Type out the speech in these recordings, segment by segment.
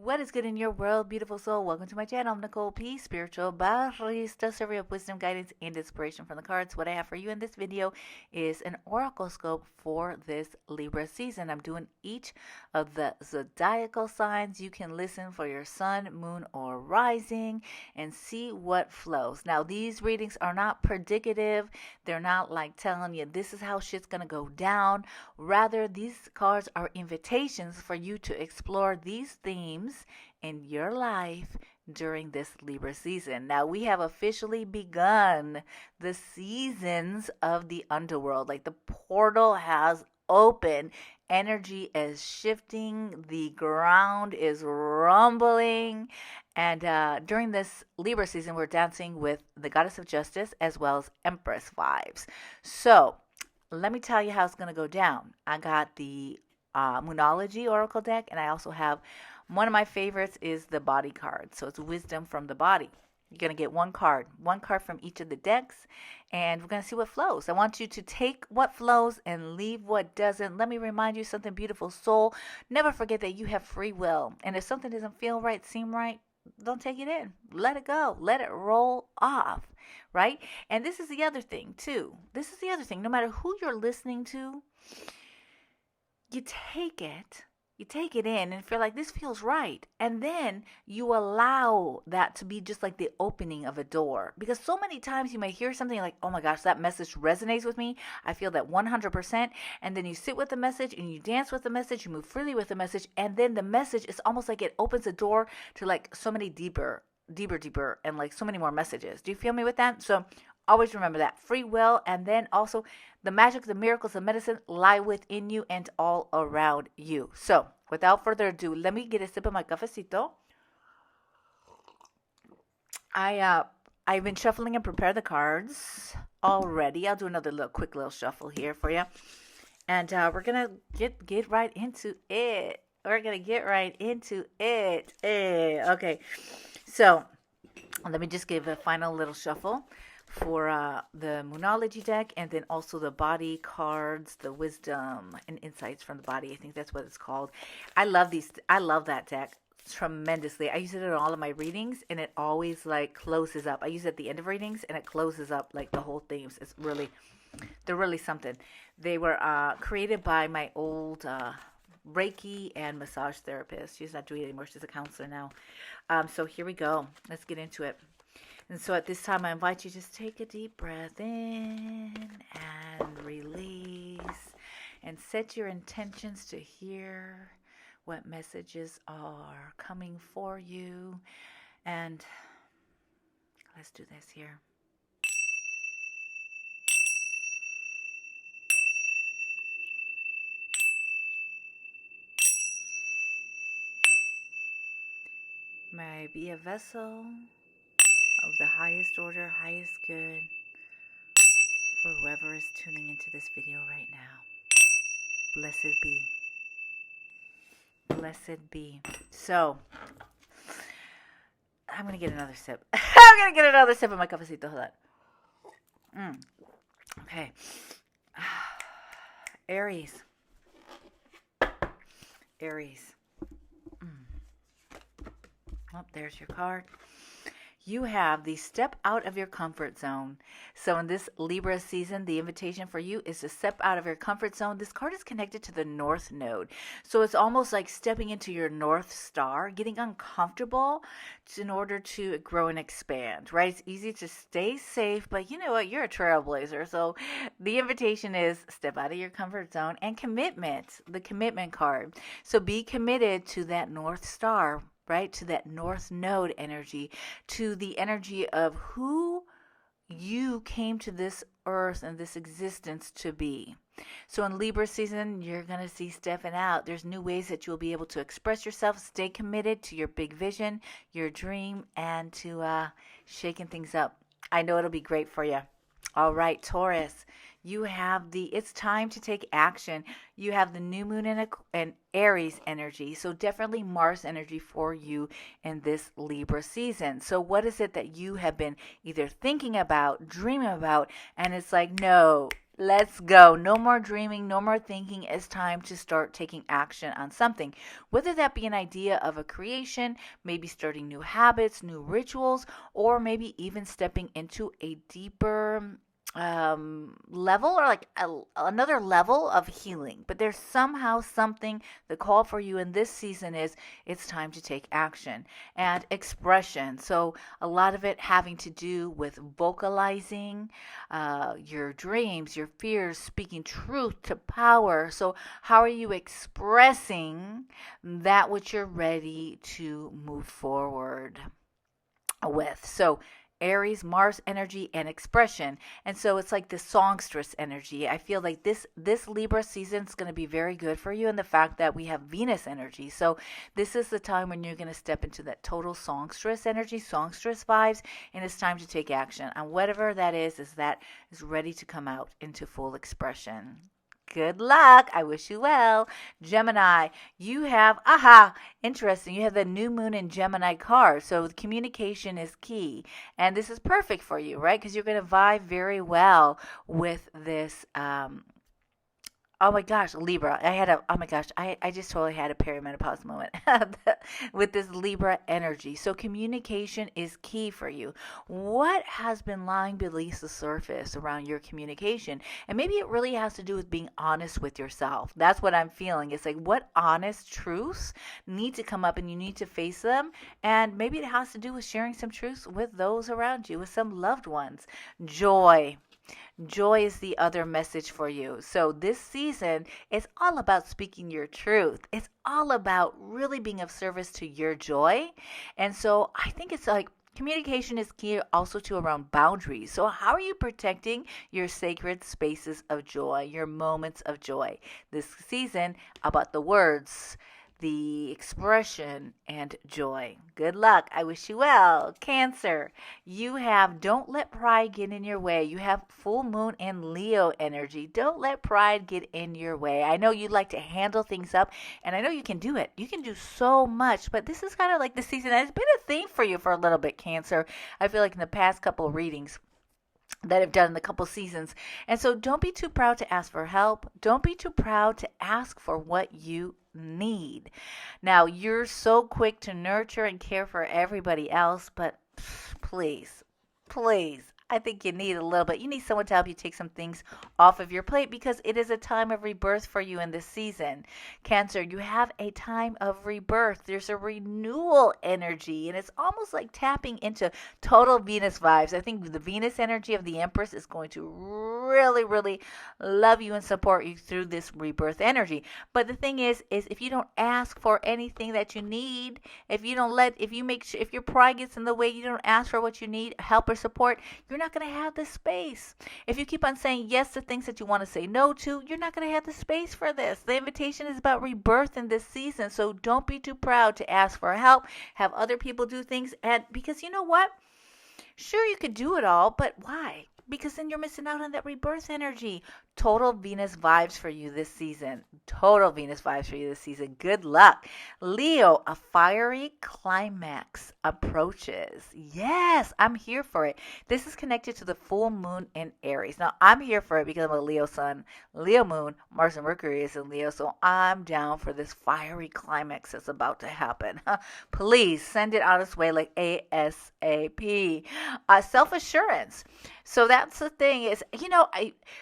What is good in your world, beautiful soul? Welcome to my channel. I'm Nicole P, spiritual barista, survey of wisdom, guidance, and inspiration from the cards. What I have for you in this video is an Oraclescope for this Libra season. I'm doing each of the zodiacal signs. You can listen for your sun, moon, or rising and see what flows. Now, these readings are not predicative. They're not like telling you this is how shit's going to go down. Rather, these cards are invitations for you to explore these themes in your life during this Libra season. Now, we have officially begun the seasons of the underworld. Like, the portal has opened. Energy is shifting. The ground is rumbling. And during this Libra season, we're dancing with the Goddess of Justice as well as Empress vibes. So, let me tell you how it's going to go down. I got the Moonology Oracle deck, and I also have one of my favorites is the body card. So it's wisdom from the body. You're going to get one card from each of the decks, and we're going to see what flows. I want you to take what flows and leave what doesn't. Let me remind you something, beautiful soul. Never forget that you have free will, and if something doesn't feel right, seem right, don't take it in. Let it go. Let it roll off, right? And this is the other thing, too. This is the other thing. No matter who you're listening to, you take it in and feel like this feels right. And then you allow that to be just like the opening of a door. Because so many times you may hear something like, oh my gosh, that message resonates with me. I feel that 100%. And then you sit with the message and you dance with the message. You move freely with the message. And then the message is almost like it opens a door to like so many deeper, and like so many more messages. Do you feel me with that? So always remember that. Free will, and then also the magic, the miracles, the medicine lie within you and all around you. So, without further ado, let me get a sip of my cafecito. I've been shuffling and prepared the cards already. I'll do another quick little shuffle here for you. And we're going to get right into it. Okay. So, let me just give a final little shuffle for the Moonology deck, and then also the body cards, the wisdom and insights from the body. I think that's what it's called. I love that deck tremendously. I use it in all of my readings, and it always like closes up. I use it at the end of readings, and it closes up like the whole themes. They're really something. They were created by my old Reiki and massage therapist. She's not doing it anymore. She's a counselor now. So here we go. Let's get into it. And so at this time, I invite you to just take a deep breath in and release, and set your intentions to hear what messages are coming for you. And let's do this here. May I be a vessel of the highest order, highest good, for whoever is tuning into this video right now. Blessed be. Blessed be. So, I'm going to get another sip. I'm going to get another sip of my cafecito. Hold on. Okay. Aries. Oh, there's your card. You have the step out of your comfort zone. So in this Libra season, the invitation for you is to step out of your comfort zone. This card is connected to the North Node. So it's almost like stepping into your North Star, getting uncomfortable in order to grow and expand, right? It's easy to stay safe, but you know what? You're a trailblazer. So the invitation is step out of your comfort zone, and commitment, the commitment card. So be committed to that North Star, right? To that North Node energy, to the energy of who you came to this earth and this existence to be. So in Libra season, you're going to see stepping out. There's new ways that you'll be able to express yourself, stay committed to your big vision, your dream, and to shaking things up. I know it'll be great for you. All right, Taurus, you have it's time to take action. You have the new moon and Aries energy. So definitely Mars energy for you in this Libra season. So what is it that you have been either thinking about, dreaming about, and it's like, no, Let's go. No more dreaming, no more thinking. It's time to start taking action on something. Whether that be an idea of a creation, maybe starting new habits, new rituals, or maybe even stepping into a deeper level or like another level of healing. But there's somehow something, the call for you in this season is it's time to take action and expression. So a lot of it having to do with vocalizing your dreams, your fears, speaking truth to power. So how are you expressing that which you're ready to move forward with? So Aries, Mars energy, and expression. And so it's like the songstress energy. I feel like this Libra season is going to be very good for you in the fact that we have Venus energy. So this is the time when you're going to step into that total songstress energy, songstress vibes, and it's time to take action. And whatever that is that is ready to come out into full expression. Good luck. I wish you well. Gemini, you have, interesting. You have the new moon in Gemini card. So communication is key. And this is perfect for you, right? Because you're going to vibe very well with this oh my gosh, Libra. I just totally had a perimenopause moment with this Libra energy. So communication is key for you. What has been lying beneath the surface around your communication? And maybe it really has to do with being honest with yourself. That's what I'm feeling. It's like what honest truths need to come up and you need to face them. And maybe it has to do with sharing some truths with those around you, with some loved ones. Joy. Joy is the other message for you. So this season is all about speaking your truth. It's all about really being of service to your joy. And so I think it's like communication is key also to around boundaries. So how are you protecting your sacred spaces of joy, your moments of joy? This season about the words, the expression, and joy. Good luck. I wish you well. Cancer, you have don't let pride get in your way. You have full moon and Leo energy. Don't let pride get in your way. I know you like to handle things up, and I know you can do it. You can do so much, but this is kind of like the season that has been a theme for you for a little bit, Cancer. I feel like in the past couple of readings that I've done in a couple seasons. And so don't be too proud to ask for help. Don't be too proud to ask for what you need. Now, you're so quick to nurture and care for everybody else, but please, please, I think you need a little bit. You need someone to help you take some things off of your plate because it is a time of rebirth for you in this season. Cancer, you have a time of rebirth. There's a renewal energy, and it's almost like tapping into total Venus vibes. I think the Venus energy of the Empress is going to really, really love you and support you through this rebirth energy. But the thing is if you don't ask for anything that you need, if your pride gets in the way, you don't ask for what you need, help or support, you're not going to have the space. If you keep on saying yes to things that you want to say no to, you're not going to have the space for this. The invitation is about rebirth in this season, so don't be too proud to ask for help, have other people do things, and because you know what? Sure, you could do it all, but why? Because then you're missing out on that rebirth energy. Total Venus vibes for you this season. Total Venus vibes for you this season. Good luck. Leo, a fiery climax approaches. Yes, I'm here for it. This is connected to the full moon in Aries. Now, I'm here for it because I'm a Leo sun, Leo moon, Mars and Mercury is in Leo, so I'm down for this fiery climax that's about to happen. Please send it on its way like ASAP. Self-assurance. So that's the thing is,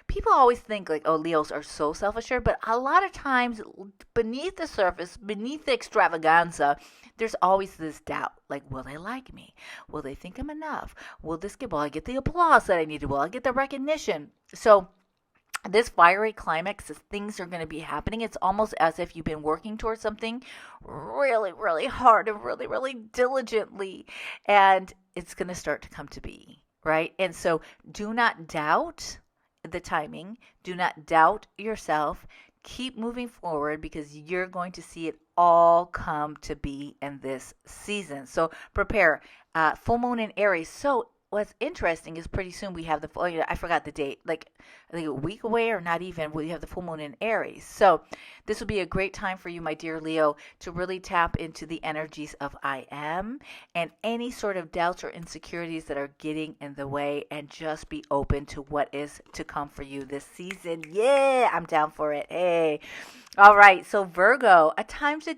people always think like, oh, Leos are so self-assured, but a lot of times beneath the surface, beneath the extravaganza, there's always this doubt. Like, will they like me? Will they think I'm enough? Will I get the applause that I needed? Will I get the recognition? So this fiery climax, as things are going to be happening, it's almost as if you've been working towards something really, really hard and really, really diligently, and it's going to start to come to be. Right? And so do not doubt the timing. Do not doubt yourself. Keep moving forward because you're going to see it all come to be in this season. So prepare. Full moon in Aries. So what's interesting is pretty soon we have the full, I forgot the date, like I think a week away or not even, we have the full moon in Aries. So this would be a great time for you, my dear Leo, to really tap into the energies of I am and any sort of doubts or insecurities that are getting in the way, and just be open to what is to come for you this season. Yeah, I'm down for it. Hey. All right. So Virgo, a time to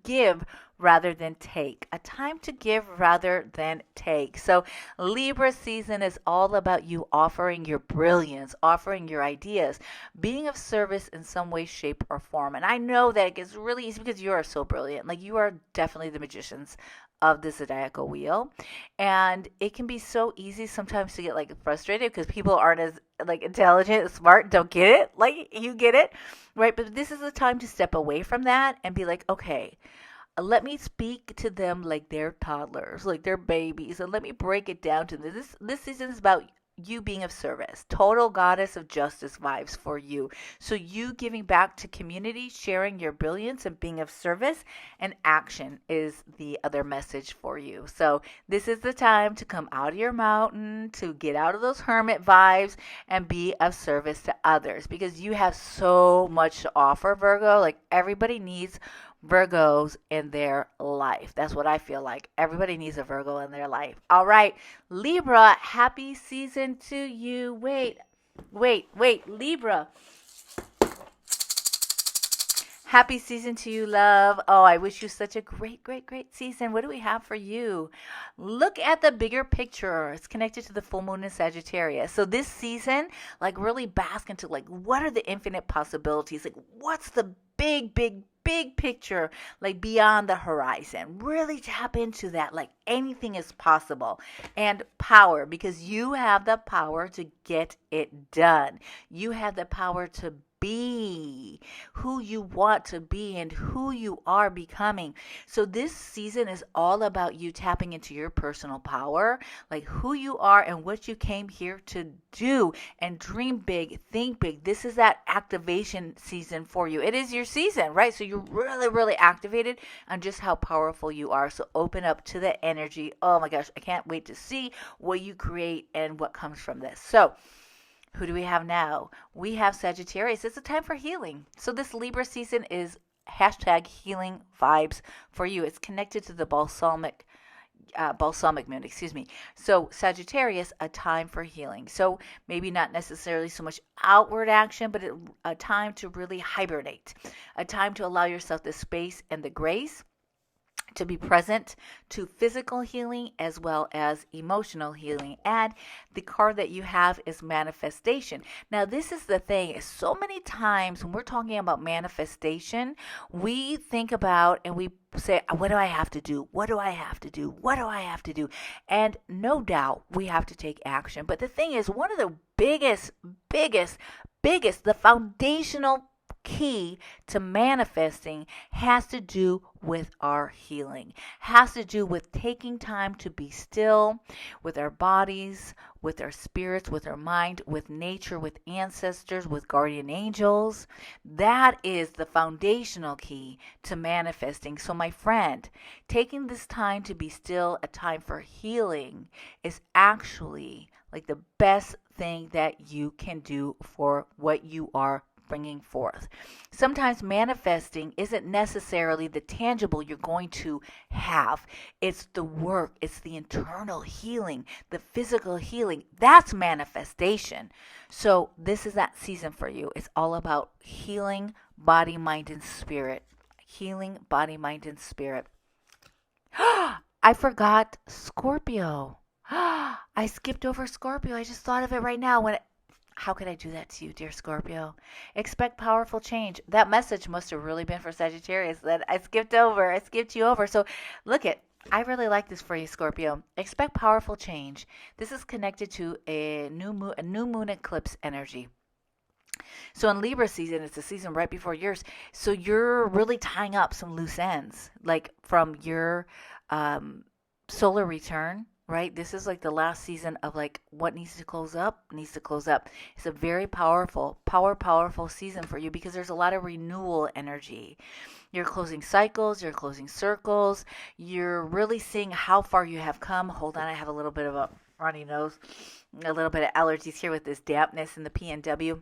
give rather than take. A time to give rather than take. So Libra season is all about you offering your brilliance, offering your ideas, being of service in some way, shape, or form. And I know that it gets really easy because you are so brilliant. Like, you are definitely the magicians of the zodiacal wheel, and it can be so easy sometimes to get like frustrated because people aren't as like intelligent, smart, don't get it like you get it, right? But this is a time to step away from that and be like, okay, let me speak to them like they're toddlers, like they're babies, and let me break it down to this. This season is about you being of service, total goddess of justice vibes for you. So you giving back to community, sharing your brilliance and being of service, and action is the other message for you. So this is the time to come out of your mountain, to get out of those hermit vibes and be of service to others, because you have so much to offer, Virgo. Like, everybody needs Virgos in their life. That's what I feel like. Everybody needs a Virgo in their life. All right, Libra, happy season to you. Wait, Libra. Happy season to you, love. Oh, I wish you such a great season. What do we have for you? Look at the bigger picture. It's connected to the full moon in Sagittarius. So this season, like, really bask into like, what are the infinite possibilities? Like, what's the big picture, like beyond the horizon? Really tap into that. Like, anything is possible. And power, because you have the power to get it done. You have the power to be who you want to be and who you are becoming. So this season is all about you tapping into your personal power, like who you are and what you came here to do, and dream big, think big. This is that activation season for you. It is your season, right? So you're really activated on just how powerful you are. So open up to the energy. Oh my gosh, I can't wait to see what you create and what comes from this. So who do we have now? We have Sagittarius. It's a time for healing. So this Libra season is hashtag healing vibes for you. It's connected to the balsamic moon, So Sagittarius, a time for healing. So maybe not necessarily so much outward action, but a time to really hibernate, a time to allow yourself the space and the grace to be present to physical healing as well as emotional healing. And the card that you have is manifestation. Now, this is the thing. So many times when we're talking about manifestation, we think about and we say, what do I have to do? What do I have to do? What do I have to do? And no doubt we have to take action. But the thing is, one of the biggest, the foundational key to manifesting has to do with our healing, has to do with taking time to be still with our bodies, with our spirits, with our mind, with nature, with ancestors, with guardian angels. That is the foundational key to manifesting. So my friend, taking this time to be still, a time for healing, is actually like the best thing that you can do for what you are bringing forth. Sometimes manifesting isn't necessarily the tangible you're going to have. It's the work, it's the internal healing, the physical healing. That's manifestation. So this is that season for you. It's all about healing body, mind, and spirit. Healing body, mind, and spirit. I forgot Scorpio. I skipped over Scorpio. I just thought of it right now. How could I do that to you, dear Scorpio? Expect powerful change. That message must have really been for Sagittarius that I skipped you over. So look I really like this for you, Scorpio. Expect powerful change. This is connected to a new moon eclipse energy. So in Libra season, it's the season right before yours. So you're really tying up some loose ends, like from your solar return right? This is like the last season of like what needs to close up needs to close up. It's a very powerful season for you because there's a lot of renewal energy. You're closing cycles, you're closing circles, you're really seeing how far you have come. Hold on, I have a little bit of a runny nose, a little bit of allergies here with this dampness in the PNW.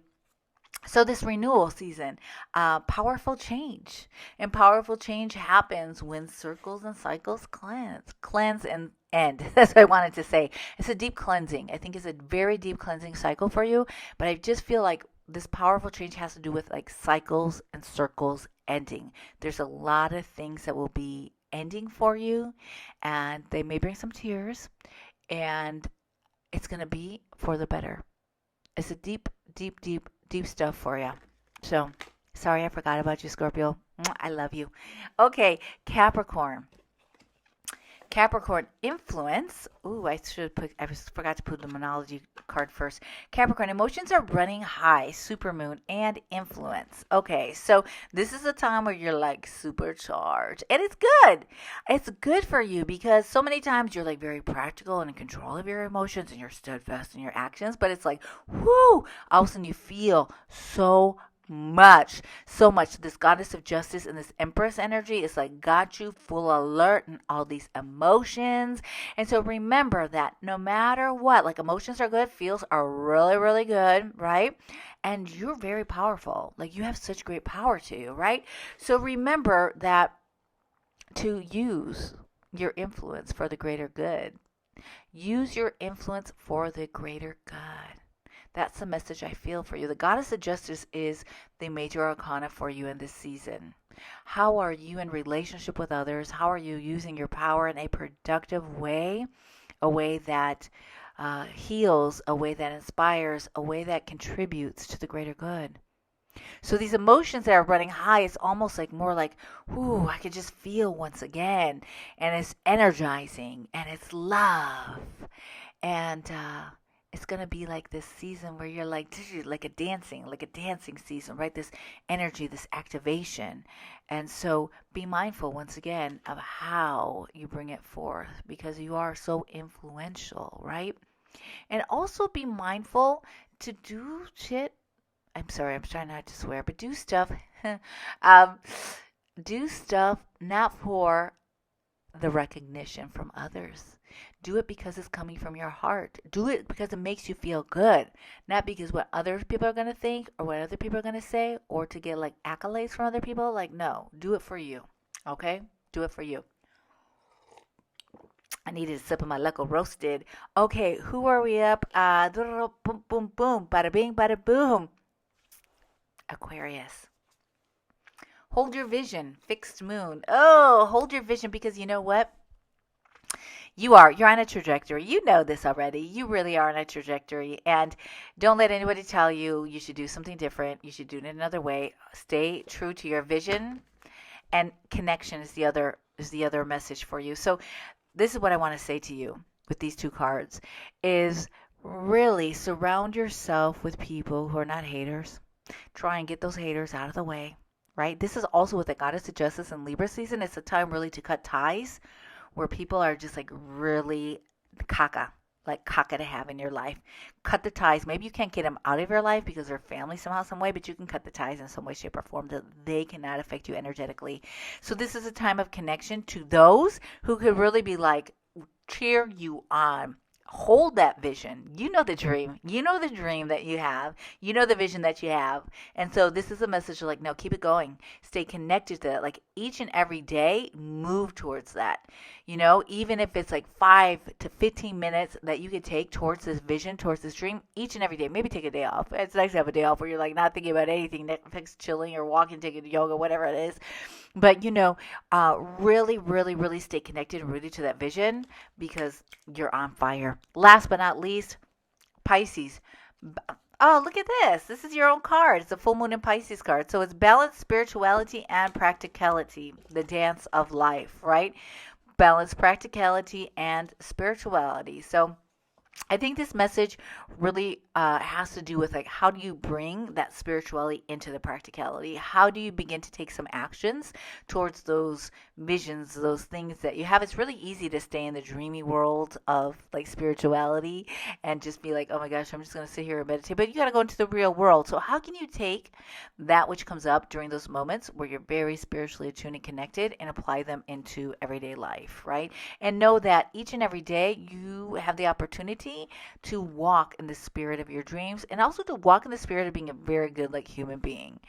So this renewal season, powerful change. And powerful change happens when circles and cycles cleanse and end. That's what I wanted to say. It's a deep cleansing. I think it's a very deep cleansing cycle for you. But I just feel like this powerful change has to do with like cycles and circles ending. There's a lot of things that will be ending for you, and they may bring some tears, and it's going to be for the better. It's a deep stuff for you. So, sorry I forgot about you, Scorpio. I love you. Okay, Capricorn. Capricorn influence. Ooh, I forgot to put the Moonology card first. Capricorn, emotions are running high, supermoon, and influence. Okay, so this is a time where you're like supercharged, and it's good. It's good for you because so many times you're like very practical and in control of your emotions and you're steadfast in your actions, but it's like, whoo, all of a sudden you feel so much. This goddess of justice and this empress energy is like got you full alert and all these emotions. And so remember that no matter what, like emotions are good, feels are really good, right? And you're very powerful. Like you have such great power to you, right? So remember that to use your influence for the greater good. Use your influence for the greater good. That's the message I feel for you. The Goddess of Justice is the major arcana for you in this season. How are you in relationship with others? How are you using your power in a productive way? A way that heals, a way that inspires, a way that contributes to the greater good. So these emotions that are running high, it's almost like more like, ooh, I could just feel once again. And it's energizing and it's love. And it's going to be like this season where you're like a dancing season, right? This energy, this activation. And so be mindful once again of how you bring it forth because you are so influential, right? And also be mindful to do shit. I'm sorry, I'm trying not to swear, but do stuff. Do stuff not for the recognition from others. Do it because it's coming from your heart. Do it because it makes you feel good, not because what other people are going to think or what other people are going to say or to get like accolades from other people. Like, no, do it for you. Okay? Do it for you. I needed a sip of my Leco roasted. Okay, who are we up? Boom, boom, boom. Bada bing, bada boom. Aquarius. Hold your vision. Fixed moon. Oh, hold your vision because you know what? You're on a trajectory. You know this already. You really are on a trajectory. And don't let anybody tell you should do something different. You should do it another way. Stay true to your vision. And connection is the other message for you. So this is what I want to say to you with these two cards is really surround yourself with people who are not haters. Try and get those haters out of the way, right? This is also with the Goddess of Justice and Libra season. It's a time really to cut ties where people are just like really caca to have in your life. Cut the ties. Maybe you can't get them out of your life because they're family somehow, some way, but you can cut the ties in some way, shape, or form that they cannot affect you energetically. So this is a time of connection to those who could really be like, cheer you on. Hold that vision. You know the dream. You know the dream that you have. You know the vision that you have. And so this is a message of like, no, keep it going. Stay connected to that. Like each and every day, move towards that. You know, even if it's like 5 to 15 minutes that you could take towards this vision, towards this dream, each and every day. Maybe take a day off. It's nice to have a day off where you're like not thinking about anything, Netflix, chilling, or walking, taking yoga, whatever it is. But, you know, really stay connected and rooted to that vision because you're on fire. Last but not least, Pisces. Oh, look at this. This is your own card. It's a full moon in Pisces card. So it's balance, spirituality, and practicality, the dance of life, right? Balance, practicality, and spirituality. So I think this message really has to do with like, how do you bring that spirituality into the practicality? How do you begin to take some actions towards those visions, those things that you have? It's really easy to stay in the dreamy world of like spirituality and just be like, oh my gosh, I'm just going to sit here and meditate. But you got to go into the real world. So how can you take that which comes up during those moments where you're very spiritually attuned and connected and apply them into everyday life, right? And know that each and every day you have the opportunity to walk in the spirit of your dreams, and also to walk in the spirit of being a very good like human being.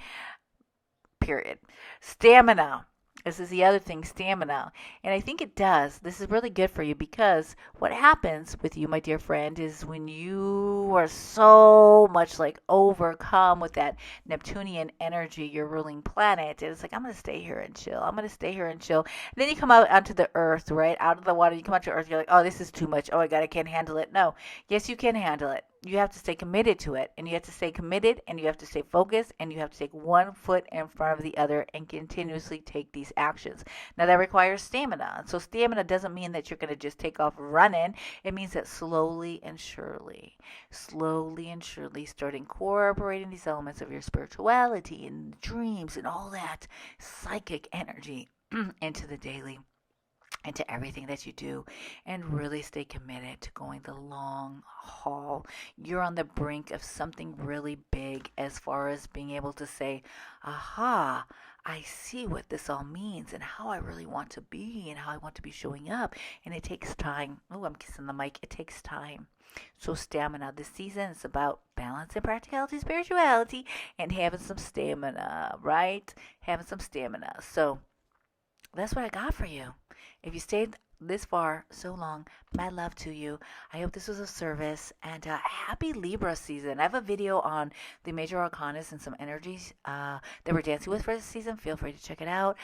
Period. Stamina. This is the other thing, stamina. And I think it does. This is really good for you, because what happens with you, my dear friend, is when you are so much like overcome with that Neptunian energy, your ruling planet, and it's like, I'm going to stay here and chill. I'm going to stay here and chill. And then you come out onto the earth, right? Out of the water, you come out to earth, you're like, oh, this is too much. Oh my God, I can't handle it. No. Yes, you can handle it. You have to stay committed to it, and you have to stay committed, and you have to stay focused, and you have to take one foot in front of the other and continuously take these actions. Now that requires stamina. So stamina doesn't mean that you're going to just take off running. It means that slowly and surely start incorporating these elements of your spirituality and dreams and all that psychic energy into the daily, into everything that you do, and really stay committed to going the long haul. You're on the brink of something really big, as far as being able to say, aha, I see what this all means and how I really want to be and how I want to be showing up. And it takes time. Oh, I'm kissing the mic. It takes time. So stamina. This season is about balance and practicality, spirituality, and having some stamina, right? Having some stamina. So that's what I got for you. If you stayed this far so long, mad love to you. I hope this was of service, and happy Libra season. I have a video on the major arcanas and some energies that we're dancing with for this season. Feel free to check it out.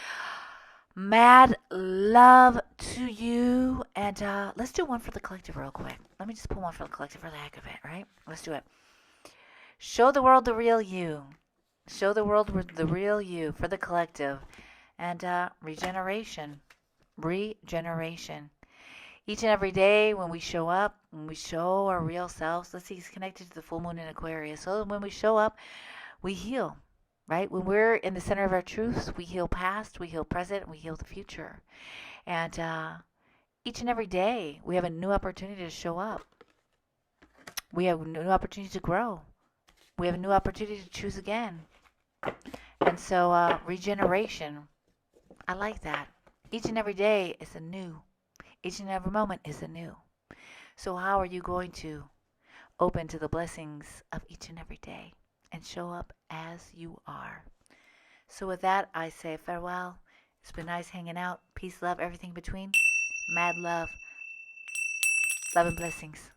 Mad love to you, and let's do one for the collective real quick. Let me just pull one for the collective for the heck of it, right? Let's do it. Show the world the real you. Show the world the real you for the collective. And regeneration. Each and every day when we show up, when we show our real selves, let's see, it's connected to the full moon in Aquarius. So when we show up, we heal, right? When we're in the center of our truths, we heal past, we heal present, and we heal the future. And each and every day, we have a new opportunity to show up. We have a new opportunity to grow. We have a new opportunity to choose again. And so regeneration, I like that. Each and every day is a new. Each and every moment is a new. So how are you going to open to the blessings of each and every day and show up as you are? So with that, I say farewell. It's been nice hanging out. Peace, love, everything between. Mad love. Love and blessings.